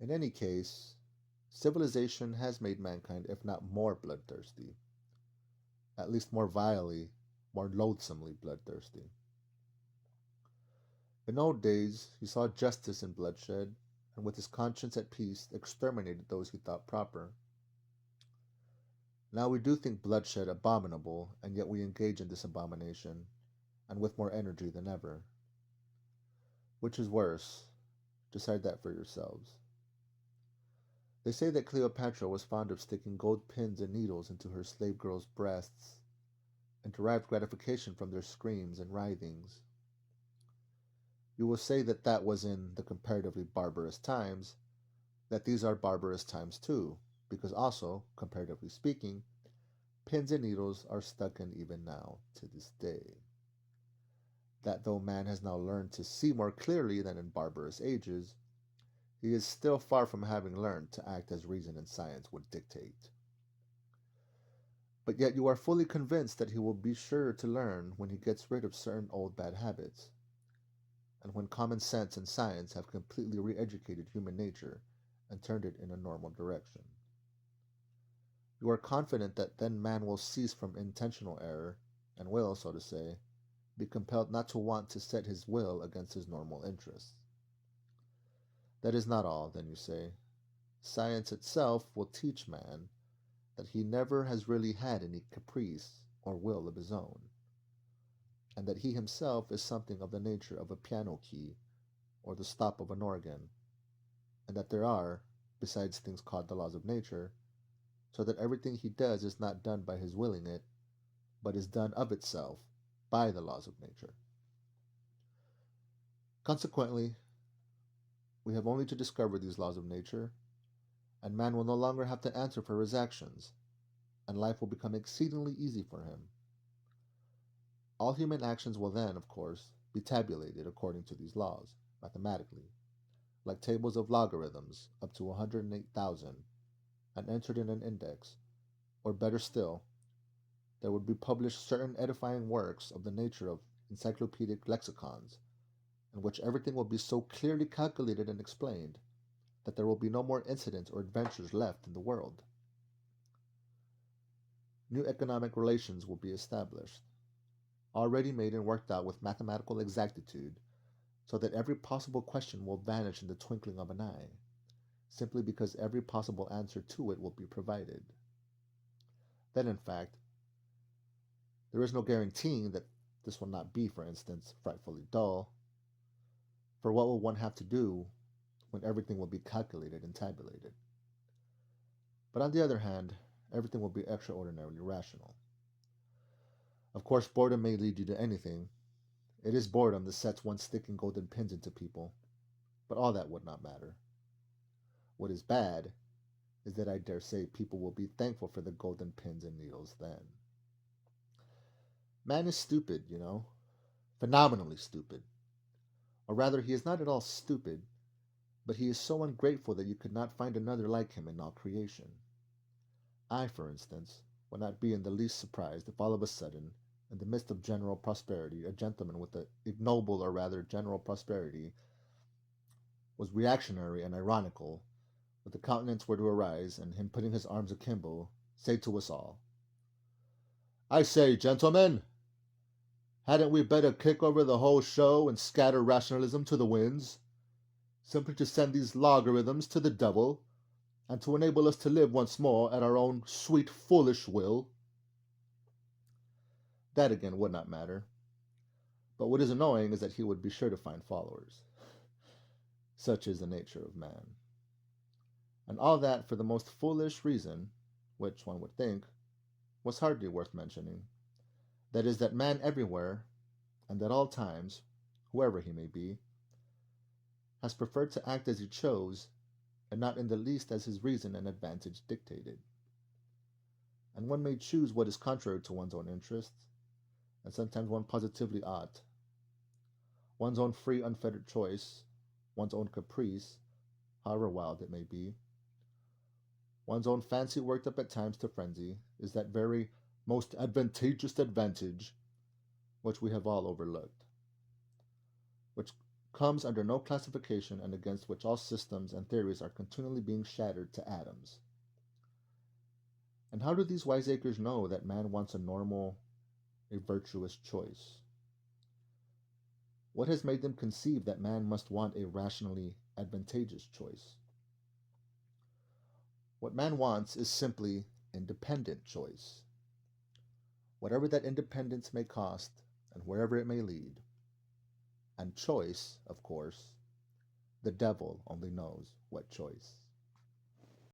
In any case, civilization has made mankind, if not more bloodthirsty, at least more vilely, more loathsomely bloodthirsty. In old days, he saw justice in bloodshed, and with his conscience at peace, exterminated those he thought proper. Now we do think bloodshed abominable, and yet we engage in this abomination, and with more energy than ever. Which is worse? Decide that for yourselves. They say that Cleopatra was fond of sticking gold pins and needles into her slave girls' breasts, and derived gratification from their screams and writhings. You will say that that was in the comparatively barbarous times, that these are barbarous times too, because also, comparatively speaking, pins and needles are stuck in even now, to this day. That though man has now learned to see more clearly than in barbarous ages, he is still far from having learned to act as reason and science would dictate. But yet you are fully convinced that he will be sure to learn when he gets rid of certain old bad habits, and when common sense and science have completely re-educated human nature and turned it in a normal direction. You are confident that then man will cease from intentional error, and will, so to say, be compelled not to want to set his will against his normal interests. That is not all, then you say. Science itself will teach man that he never has really had any caprice or will of his own, and that he himself is something of the nature of a piano key or the stop of an organ, and that there are, besides things called the laws of nature, so that everything he does is not done by his willing it, but is done of itself by the laws of nature. Consequently, we have only to discover these laws of nature, and man will no longer have to answer for his actions, and life will become exceedingly easy for him. All human actions will then, of course, be tabulated according to these laws, mathematically, like tables of logarithms up to 108,000, and entered in an index, or better still, there would be published certain edifying works of the nature of encyclopedic lexicons, in which everything will be so clearly calculated and explained that there will be no more incidents or adventures left in the world. New economic relations will be established, already made and worked out with mathematical exactitude, so that every possible question will vanish in the twinkling of an eye, simply because every possible answer to it will be provided. Then, in fact, there is no guaranteeing that this will not be, for instance, frightfully dull, for what will one have to do when everything will be calculated and tabulated? But on the other hand, everything will be extraordinarily rational. Of course, boredom may lead you to anything. It is boredom that sets one sticking golden pins into people, but all that would not matter. What is bad is that I dare say people will be thankful for the golden pins and needles then. Man is stupid, you know, phenomenally stupid. Or rather, he is not at all stupid, but he is so ungrateful that you could not find another like him in all creation. I, for instance, would not be in the least surprised if all of a sudden, in the midst of general prosperity, a gentleman with the ignoble, or rather general prosperity, was reactionary and ironical, with the countenance were to arise, and him putting his arms akimbo, say to us all, "I say, gentlemen, hadn't we better kick over the whole show and scatter rationalism to the winds, simply to send these logarithms to the devil, and to enable us to live once more at our own sweet foolish will?" That again would not matter, but what is annoying is that he would be sure to find followers. Such is the nature of man. And all that for the most foolish reason, which, one would think, was hardly worth mentioning. That is, that man everywhere, and at all times, whoever he may be, has preferred to act as he chose, and not in the least as his reason and advantage dictated. And one may choose what is contrary to one's own interests, and sometimes one positively ought. One's own free, unfettered choice, one's own caprice, however wild it may be, one's own fancy worked up at times to frenzy, is that very most advantageous advantage which we have all overlooked, which comes under no classification and against which all systems and theories are continually being shattered to atoms. And how do these wiseacres know that man wants a normal, a virtuous choice? What has made them conceive that man must want a rationally advantageous choice? What man wants is simply independent choice, whatever that independence may cost and wherever it may lead. And choice, of course, the devil only knows what choice.